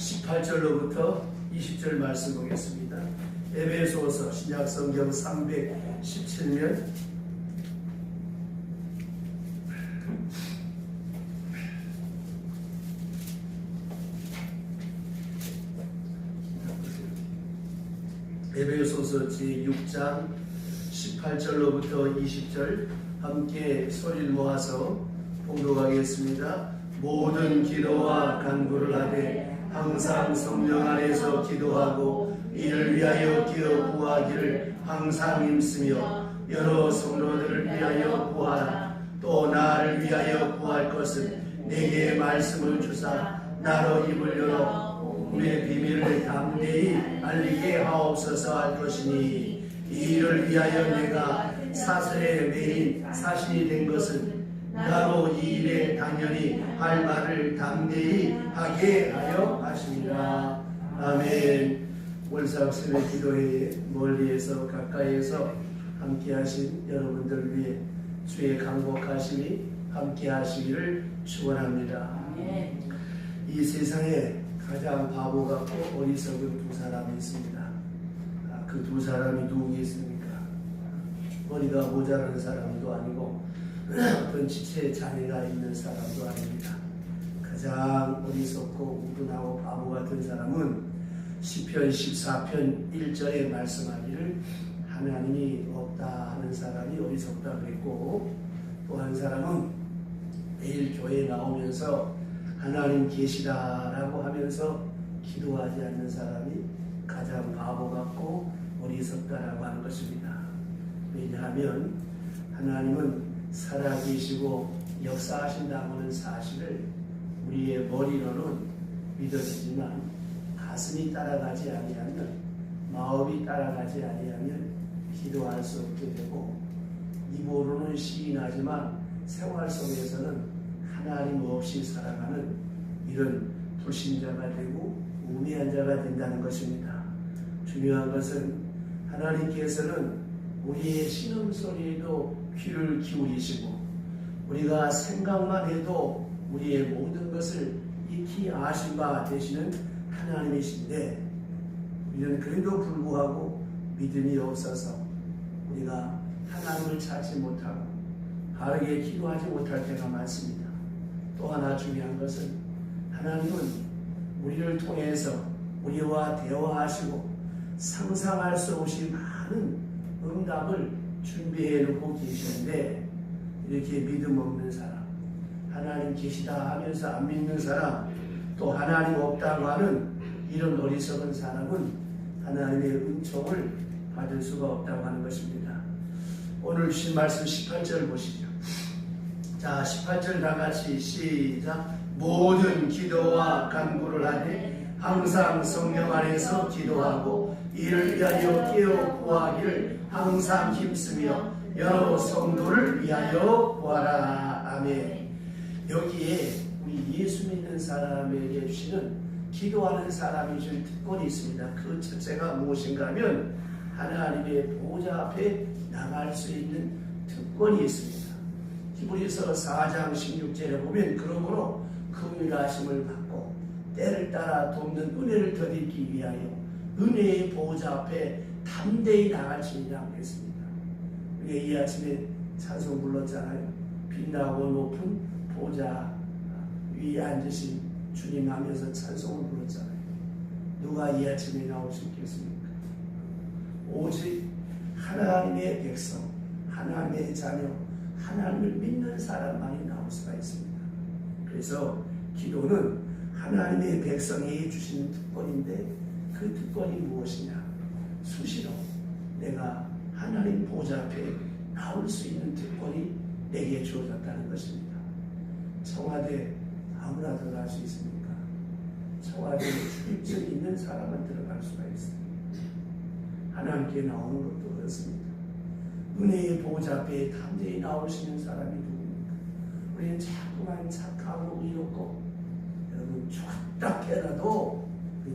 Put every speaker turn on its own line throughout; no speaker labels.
18절로부터 20절 말씀 보겠습니다. 에베소서 신약성경 317면 에베소서 제6장 18절로부터 20절 함께 소리를 모아서 봉독하겠습니다. 모든 기도와 간구를 하되 항상 성령 안에서 기도하고 이를 위하여 기어 구하기를 항상 힘쓰며 여러 성도들을 위하여 구하라. 또 나를 위하여 구할 것은 내게 말씀을 주사 나로 입을 열어 복음의 비밀을 담대히 알리게 하옵소서 할 것이니 이 일을 위하여 내가 사슬에 매인 사신이 된 것은 나로 이 일에 당연히 할 말을 담대히 하게 하여 하시니라. 아멘. 월삭스의 기도회에 멀리에서 가까이에서 함께하신 여러분들 위해 주의 강복하심이 함께하시기를 축원합니다. 이 세상에 가장 바보 같고 어리석은 두 사람이 있습니다. 그 두 사람이 누구겠습니까? 머리가 모자란 사람도 아니고 어떤 지체의 장애가 있는 사람도 아닙니다. 가장 어리석고 우둔하고 바보 같은 사람은 시편 14편 1절에 말씀하기를 하나님이 없다 하는 사람이 어리석다 그랬고, 또 한 사람은 매일 교회에 나오면서 하나님 계시다라고 하면서 기도하지 않는 사람이 가장 바보 같고 어리석다라고 하는 것입니다. 왜냐하면 하나님은 살아계시고 역사하신다고 하는 사실을 우리의 머리로는 믿어지지만 가슴이 따라가지 아니하면, 마음이 따라가지 아니하면 기도할 수 없게 되고, 입으로는 시인하지만 생활 속에서는 하나님 없이 살아가는 이런 불신자가 되고 우매한 자가 된다는 것입니다. 중요한 것은 하나님께서는 우리의 신음소리에도 귀를 기울이시고 우리가 생각만 해도 우리의 모든 것을 익히 아신 바 되시는 하나님이신데, 우리는 그래도 불구하고 믿음이 없어서 우리가 하나님을 찾지 못하고 바르게 기도하지 못할 때가 많습니다. 또 하나 중요한 것은 하나님은 우리를 통해서 우리와 대화하시고 상상할 수 없이 많은 응답을 준비해 놓고 계시는데, 이렇게 믿음 없는 사람, 하나님 계시다 하면서 안 믿는 사람, 또 하나님 없다고 하는 이런 어리석은 사람은 하나님의 은총을 받을 수가 없다고 하는 것입니다. 오늘 주신 말씀 18절 보시죠. 자, 18절 다 같이 시작. 모든 기도와 간구를 하되 항상 성령 안에서 기도하고 이를 위하여 깨어 구하기를 항상 힘쓰며 여러 성도를 위하여 구하라. 아멘. 여기에 우리 예수 믿는 사람에게 주시는 기도하는 사람이 줄 특권이 있습니다. 그 첫째가 무엇인가 하면 하나님의 보좌 앞에 나갈 수 있는 특권이 있습니다. 히브리서 4장 16절에 보면 그러므로 긍휼하심을 받고 때를 따라 돕는 은혜를 더듬기 위하여 은혜의 보좌 앞에 담대히 나갈지니라 그랬습니다. 우리가 이 아침에 찬송 불렀잖아요. 빛나고 높은 보좌 위에 앉으신 주님 하면서 찬송을 불렀잖아요. 누가 이 아침에 나올 수 있겠습니까? 오직 하나님의 백성, 하나님의 자녀, 하나님을 믿는 사람만이 나올 수가 있습니다. 그래서 기도는 하나님의 백성이 주시는 특권인데, 그 특권이 무엇이냐? 수시로 내가 하나님 보좌 앞에 나올 수 있는 특권이 내게 주어졌다는 것입니다. 청와대 아무나 들어갈 수 있습니까? 청와대에 출입증 있는 사람은 들어갈 수가 있습니다. 하나님께 나오는 것도 그렇습니다. 은혜의 보좌 앞에 담대히 나올 수 있는 사람이 누굽니까? 우리는 자꾸만 착하고 의롭고, 여러분 죽었다 깨라도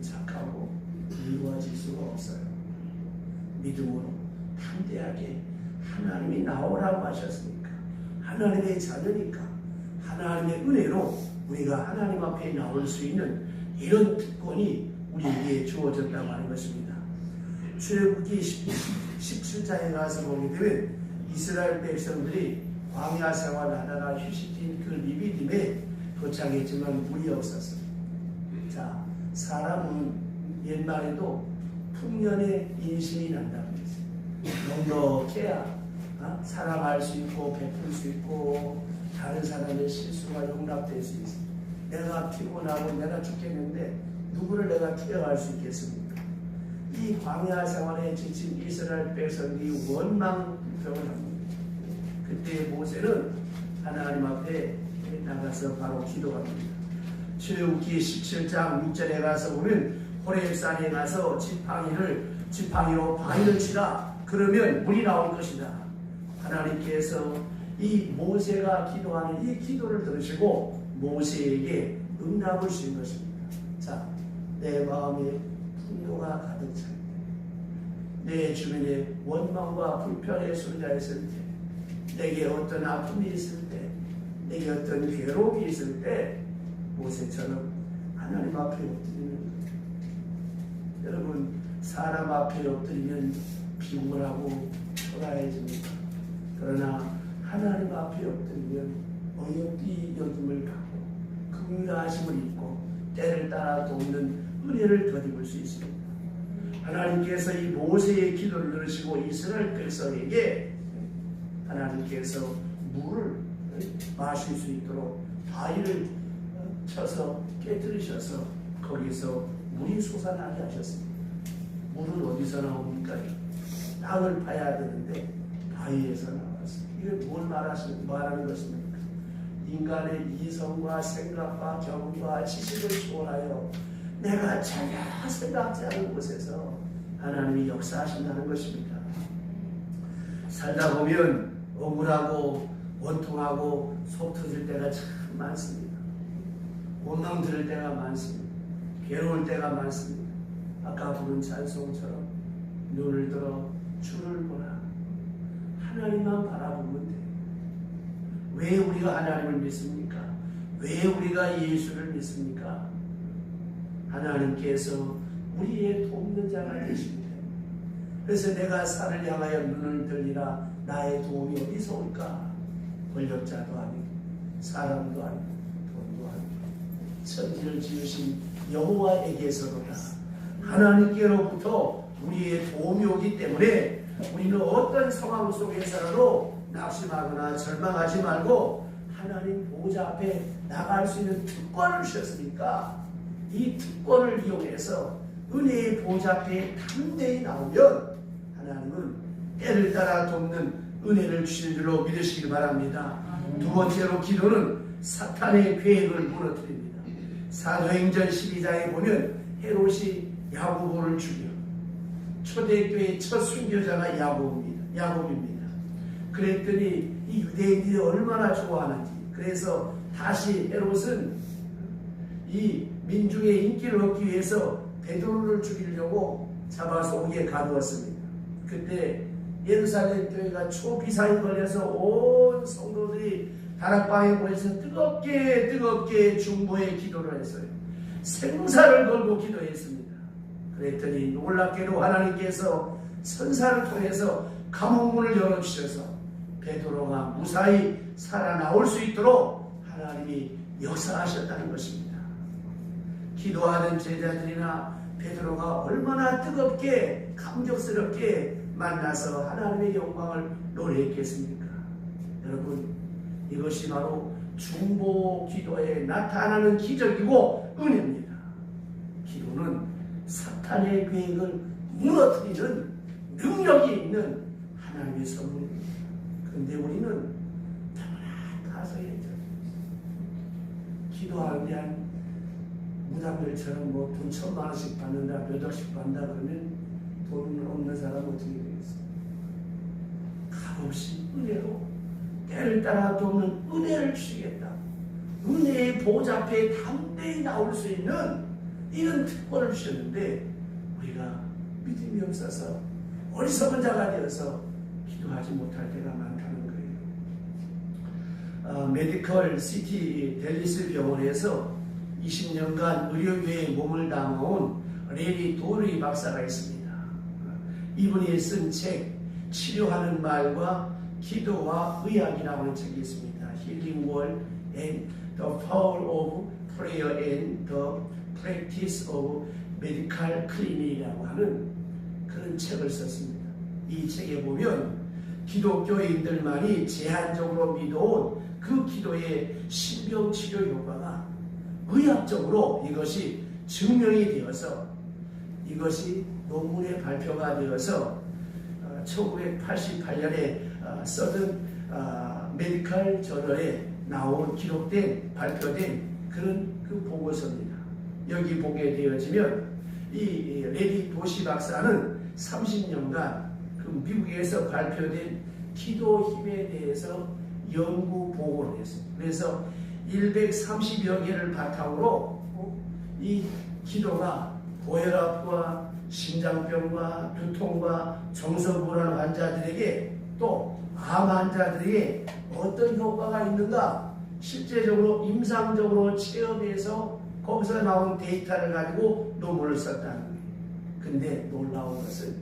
착하고 이루어질 수가 없어요. 믿음으로 담대하게 하나님이 나오라고 하셨으니까, 하나님의 자녀니까 하나님의 은혜로 우리가 하나님 앞에 나올 수 있는 이런 특권이 우리에게 주어졌다고 하는 것입니다. 출애굽기 17장에 가서 보게 되면 이스라엘 백성들이 광야 생활하다가 휴식지인 그 리비딤에 도착했지만 물이 없었어요. 자, 사람은 옛말에도 풍년에 인신이 난다고 했어요. 넉넉해야 사랑할 수 있고 베풀 수 있고 다른 사람의 실수가 용납될 수 있어요. 내가 피곤하고 내가 죽겠는데 누구를 내가 투영할 수 있겠습니까? 이 광야 생활에 지친 이스라엘 백성들이 원망병을 합니다. 그때 모세는 하나님 앞에 나가서 바로 기도합니다. 출애굽기 17장 6절에 가서 보면 호렙산에 가서 지팡이로 바위를 치라. 그러면 물이 나올 것이다. 하나님께서 이 모세가 기도하는 이 기도를 들으시고 모세에게 응답을 주신 것입니다. 자, 내 마음에 분노가 가득 차 내 주변에 원망과 불편의 소리가 있을 때, 내게 어떤 아픔이 있을 때, 내게 어떤 괴로움이 있을 때 모세처럼 하나님 앞에 엎드리는 거예요. 여러분, 사람 앞에 엎드리면 비굴하고 초라해집니다. 그러나 하나님 앞에 엎드리면 어여삐 여김을 갖고 긍휼하심을 입고 때를 따라 돕는 은혜를 덧입을 수 있습니다. 하나님께서 이 모세의 기도를 들으시고 이스라엘 백성에게 하나님께서 물을 마실 수 있도록 바위를 쳐서 깨뜨리셔서 거기서 물이 솟아나게 하셨습니다. 물은 어디서 나옵니까? 땅을 파야 되는데 바위에서 나왔습니다. 이게 뭘 말하는 것입니까? 인간의 이성과 생각과 경험과 지식을 초월하여 내가 전혀 생각지 않은 곳에서 하나님이 역사하신다는 것입니다. 살다 보면 억울하고 원통하고 속 터질 때가 참 많습니다. 원망 들을 때가 많습니다. 괴로울 때가 많습니다. 아까 부른 찬송처럼 눈을 들어 주를 보라. 하나님만 바라보면 돼. 왜 우리가 하나님을 믿습니까? 왜 우리가 예수를 믿습니까? 하나님께서 우리의 돕는 자가 되십니다. 그래서 내가 산을 향하여 눈을 들리라. 나의 도움이 어디서 올까? 권력자도 아니고 사람도 아니고 돈도 아니고 천지를 지으신 여호와에게서로다. 하나님께로부터 우리의 도움이 오기 때문에 우리는 어떤 상황 속에서라도 낙심하거나 절망하지 말고 하나님 보좌 앞에 나갈 수 있는 특권을 주셨으니까 이 특권을 이용해서 은혜의 보좌 앞에 담대히 나오면 하나님은 때를 따라 돕는 은혜를 주실 줄로 믿으시기 바랍니다. 두 번째로 기도는 사탄의 계획을 무너뜨립니다. 사도행전 12장에 보면 헤롯이 야고보를 죽여 초대교회의 첫 순교자가 야곱입니다. 그랬더니 이 유대인들이 얼마나 좋아하는지, 그래서 다시 헤롯은 이 민중의 인기를 얻기 위해서 베드로를 죽이려고 잡아서 옥에 가두었습니다. 그때 예루살렘 교회가 초비상이 걸려서 온 성도들이 다락방에 모여서 뜨겁게 중보의 기도를 했어요. 생사를 걸고 기도했습니다. 그랬더니 놀랍게도 하나님께서 천사를 통해서 감옥문을 열어주셔서 베드로가 무사히 살아나올 수 있도록 하나님이 역사하셨다는 것입니다. 기도하는 제자들이나 베드로가 얼마나 뜨겁게 감격스럽게 만나서 하나님의 영광을 노래했겠습니까? 여러분, 이것이 바로 중보 기도에 나타나는 기적이고 은혜입니다. 기도는 사탄의 계획을 무너뜨리는 능력이 있는 하나님의 선물입니다. 그런데 우리는 너무나 가서했죠. 기도하는데 한 무당들처럼 뭐 돈 1,000만 원씩 받는다, 몇 억씩 받는다 그러면 돈 없는 사람 어떻게 되겠어요? 값없이 은혜로 때를 따라 돕는 은혜를 주시겠다. 은혜의 보좌 앞에 담대히 나올 수 있는 이런 특권을 주셨는데 우리가 믿음이 없어서 어리석은 자가 되어서 기도하지 못할 때가 많다는 거예요. 메디컬 시티 델리스 병원에서 20년간 의료계에 몸을 담아온 레리 도리 박사가 있습니다. 이분이 쓴 책 치료하는 말과 기도와 의학이라고 하는 책이 있습니다. Healing Word and the Power of Prayer and the Practice of Medical Clinic이라고 하는 그런 책을 썼습니다. 이 책에 보면 기독교인들만이 제한적으로 믿어온 그 기도의 신병치료 효과가 의학적으로 이것이 증명이 되어서 이것이 논문에 발표가 되어서 1988년에 써든 메디컬 저널에 나온 기록된 발표된 그런 그 보고서입니다. 여기 보게 되어지면 이 레리 도시 박사는 30년간 그 미국에서 발표된 기도 힘에 대해서 연구 보고를 했습니다. 그래서 130여 개를 바탕으로 이 기도가 고혈압과 심장병과 두통과 정서불안 환자들에게 또 암 환자들에게 어떤 효과가 있는가 실제적으로 임상적으로 체험해서 거기서 나온 데이터를 가지고 논문을 썼다는 거예요. 근데 놀라운 것은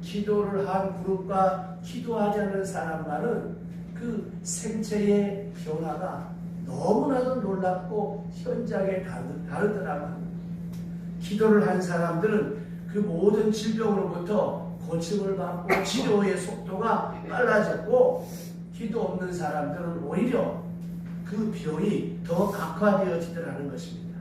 기도를 한 그룹과 기도하지 않는 사람과는 그 생체의 변화가 너무나도 놀랍고 현저하게 다르더라고 합니다. 기도를 한 사람들은 그 모든 질병으로부터 고침을 받고 치료의 속도가 빨라졌고 기도 없는 사람들은 오히려 그 병이 더 악화되어지더라는 것입니다.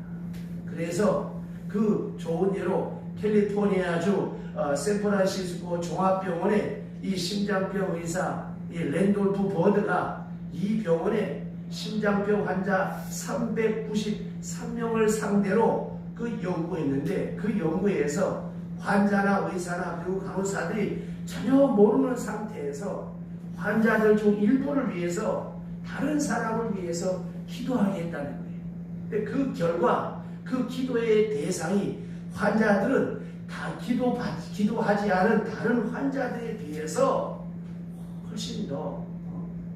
그래서 그 좋은 예로 캘리포니아주 샌프란시스코 종합병원의 이 심장병 의사 이 랜돌프 버드가 이 병원에 심장병 환자 393명을 상대로 그 연구했는데 그 연구에서 환자나 의사나 그리고 간호사들이 전혀 모르는 상태에서 환자들 중 일부를 위해서 다른 사람을 위해서 기도하겠다는 거예요. 근데 그 결과 그 기도의 대상이 환자들은 다 기도하지 않은 다른 환자들에 비해서 훨씬 더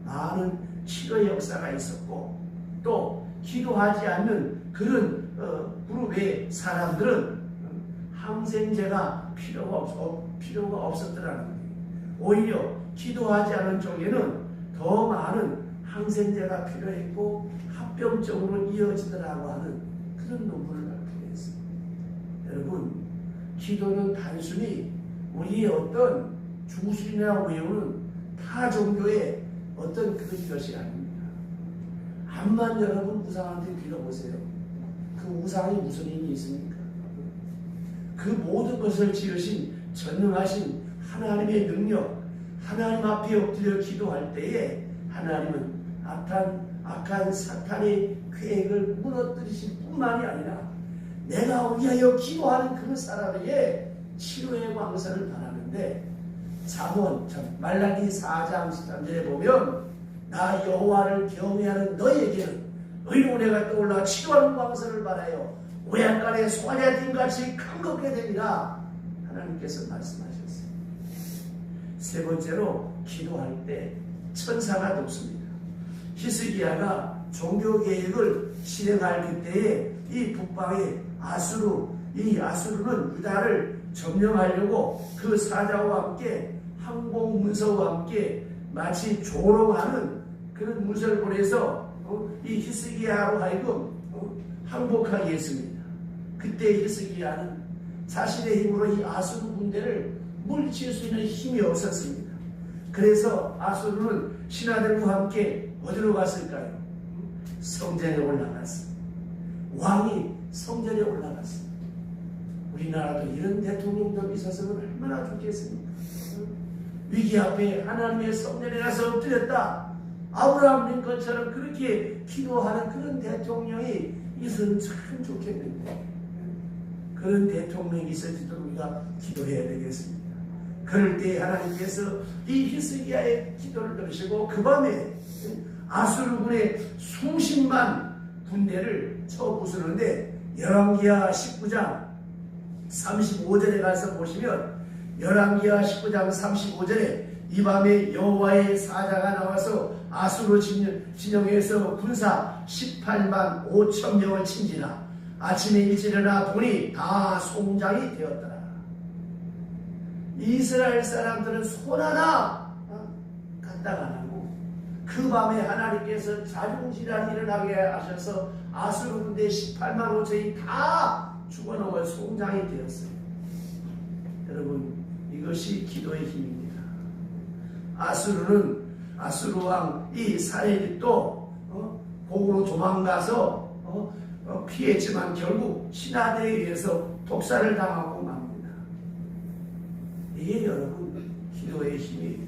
많은 치료 역사가 있었고 또 기도하지 않는 그런 그룹의 사람들은 항생제가 필요가 없었더라는 거예요. 오히려 기도하지 않은 쪽에는 더 많은 항생제가 필요했고 합병증으로 이어지더라고 하는 그런 논문을 발표했습니다. 여러분, 기도는 단순히 우리의 어떤 주술이나 외우는 타 종교의 어떤 그런 것이 아닙니다. 암만 여러분 우상한테 빌어보세요. 그 우상이 무슨 힘이 있습니까? 그 모든 것을 지으신 전능하신 하나님의 능력, 하나님 앞에 엎드려 기도할 때에 하나님은 악한 사탄의 계획을 무너뜨리실 뿐만이 아니라 내가 위하여 기도하는 그 사람에게 치료의 광선을 바라는데 잠언 말라기 4장 13절에 보면 나 여호와를 경외하는 너에게는 의로운해가 떠올라 치료하는 광선을 바라요 오약간의 소아냐팀같이 큰 것게 됩니다. 하나님께서 말씀하셨어요. 세 번째로 기도할 때 천사가 돕습니다. 히스기야가 종교개혁을 실행할 그때에 이 북방의 이 아수르는 유다를 점령하려고 그 사자와 함께 항공문서와 함께 마치 조롱하는 그런 문서를 보내서 이 히스기야로 하여금 항복하게 했습니다. 그때 히스기야는 자신의 힘으로 이 아수르 군대를 물리칠 수 있는 힘이 없었습니다. 그래서 아수르는 신하들과 함께 어디로 갔을까요? 성전에 올라갔습니다. 왕이 성전에 올라갔습니다. 우리나라도 이런 대통령도 있었으면 얼마나 좋겠습니까? 위기 앞에 하나님의 성전에 가서 엎드렸다. 아브라함 링컨처럼 그렇게 기도하는 그런 대통령이 있으면 참 좋겠는데 그런 대통령이 있을지도 우리가 기도해야 되겠습니다. 그럴 때 하나님께서 이 히스기야의 기도를 들으시고 그 밤에 아수르군의 수십만 군대를 쳐 부수는데 열왕기하 19장 35절에 가서 보시면 열왕기하 19장 35절에 이 밤에 여호와의 사자가 나와서 아수르 진영에서 군사 18만 5천 명을 친지라 아침에 일찍 일어나 보니 다 송장이 되었더라. 이스라엘 사람들은 손 하나 까딱 안 하고 그 밤에 하나님께서 자중질환이 일어나게 하셔서 아수르 군대 18만 5천이 다 죽어넘어 송장이 되었어요. 여러분, 이것이 기도의 힘입니다. 아수르 왕 이 사헤립도 곡으로 도망가서 피했지만 결국 신하들에 의해서 독살을 당하고 맙니다. 이게 여러분 기도의 힘이,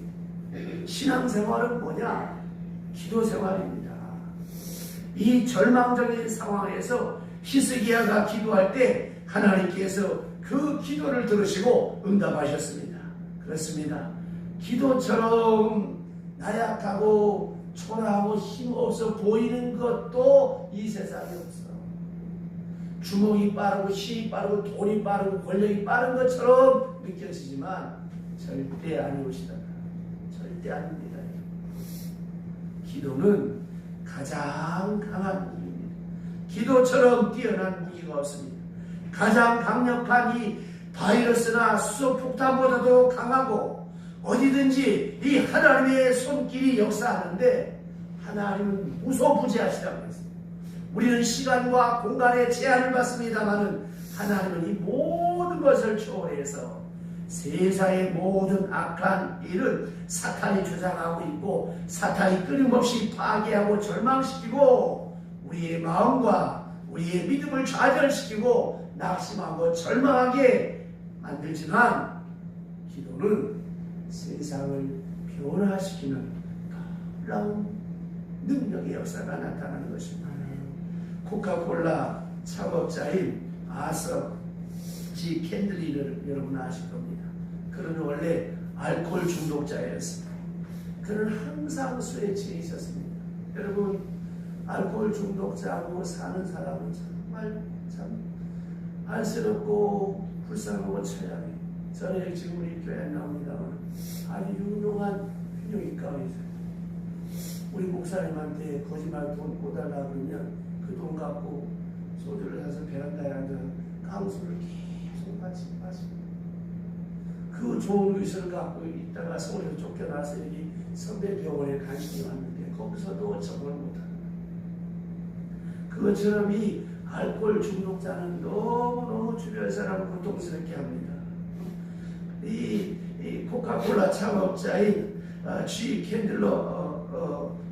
신앙생활은 뭐냐? 기도생활입니다. 이 절망적인 상황에서 히스기야가 기도할 때 하나님께서 그 기도를 들으시고 응답하셨습니다. 그렇습니다. 기도처럼 나약하고 초라하고 힘없어 보이는 것도 이 세상에 없어. 주먹이 빠르고 힘이 빠르고 돈이 빠르고 권력이 빠른 것처럼 느껴지지만 절대 아니오시다. 절대 아닙니다. 기도는 가장 강한 무기입니다. 기도처럼 뛰어난 무기가 없습니다. 가장 강력한 이 바이러스나 수소폭탄보다도 강하고 어디든지 이 하나님의 손길이 역사하는데 하나님은 무소부재하시다고 했습니다. 우리는 시간과 공간의 제한을 받습니다마는 하나님은 이 모든 것을 초월해서 세상의 모든 악한 일은 사탄이 주장하고 있고 사탄이 끊임없이 파괴하고 절망시키고 우리의 마음과 우리의 믿음을 좌절시키고 낙심하고 절망하게 만들지만 기도는 세상을 변화시키는 놀라운 능력의 역사가 나타나는 것입니다. 코카콜라 창업자인 아서 G 캔들리를 여러분 아실 겁니다. 그는 원래 알코올 중독자였습니다. 그는 항상 술에 취해 있었습니다. 여러분, 알코올 중독자하고 사는 사람은 정말 참 안쓰럽고 불쌍하고 처량해요. 전에 지금 우리 교회에 나옵니다만 아주 유명한 휘뇨기과 의사. 우리 목사님한테 거짓말 돈 꿔달라 그러면 그 돈 갖고 소주를 사서 베란다에 앉아서 깡수를 계속 마십니다. 그 좋은 의사를 갖고 있다가 서울에서 쫓겨나서 여기 선대병원에 간신히 왔는데 거기서도 적응을 못합니다. 그것처럼 이 알코올 중독자는 너무너무 주변 사람을 고통스럽게 합니다. 이 코카콜라 창업자인 G 캔들러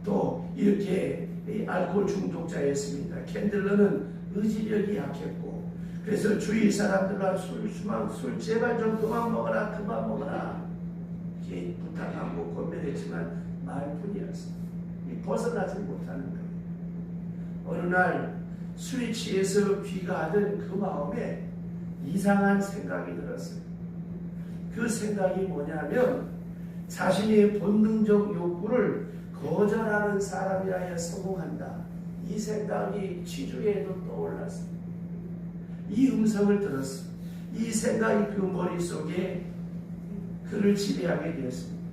또 이렇게 알코올 중독자였습니다. 캔들러는 의지력이 약했고 그래서 주위 사람들과 술 제발 좀 그만 먹어라 그만 먹어라 이렇게 부탁하고 권면했지만 말뿐이었습니다. 벗어나지 못하는 거예요. 어느 날 술이 취해서 귀가하던 그 마음에 이상한 생각이 들었어요. 그 생각이 뭐냐면 자신의 본능적 욕구를 거절하는 사람이라야 성공한다. 이 생각이 취주에도 떠올랐습니다. 이 음성을 들었습니다. 이 생각이 그 머릿속에 그를 지배하게 되었습니다.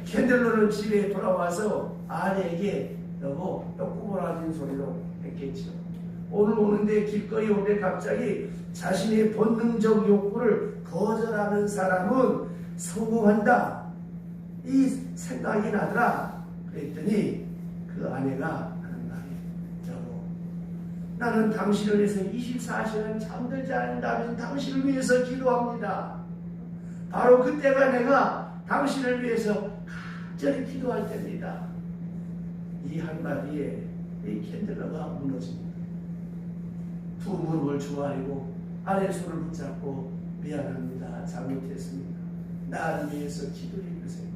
캔들러는 집에 돌아와서 아내에게 여보 꾸물어진 소리로 했겠죠. 오늘 오는데 길거리 오는데 갑자기 자신의 본능적 욕구를 거절하는 사람은 성공한다. 이 생각이 나더라. 그랬더니 그 아내가 하는 말이 여보 나는 당신을 위해서 24시간 잠들지 않는다면 당신을 위해서 기도합니다. 바로 그때가 내가 당신을 위해서 간절히 기도할 때입니다. 이 한마디에 이 캔들러가 무너집니다. 두 무릎을 조아리고 아내 손을 붙잡고 미안합니다. 잘못했습니다. 나를 위해서 기도해 주세요.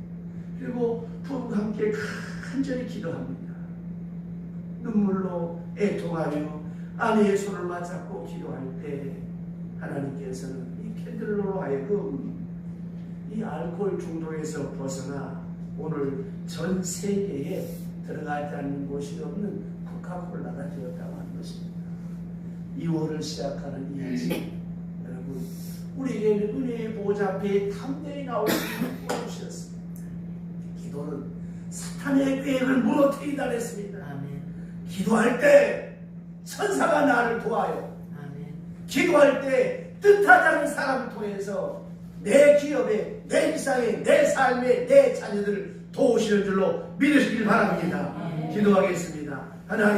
그리고 부부가 함께 간절히 기도합니다. 눈물로 애통하며 아내의 손을 맞잡고 기도할 때 하나님께서는 이 캔들러로 하여금 이 알코올 중독에서 벗어나 오늘 전 세계에 들어가지 않는 곳이 없는 코카콜라가 되었다고 하는 것입니다. 2월을 시작하는 이 일이 여러분 우리에게 은혜의 보좌 앞에 담대히 나올 수 있는 도와주셨습니다. 기도는 사탄의 계획을 무너뜨리다 했습니다. 기도할 때 천사가 나를 도와요. 기도할 때 뜻하지 않은 사람을 통해서 내 기업에, 내 일상에, 내 삶에, 내 자녀들을 도우시는 줄로 믿으시길 바랍니다. 기도하겠습니다. 하나님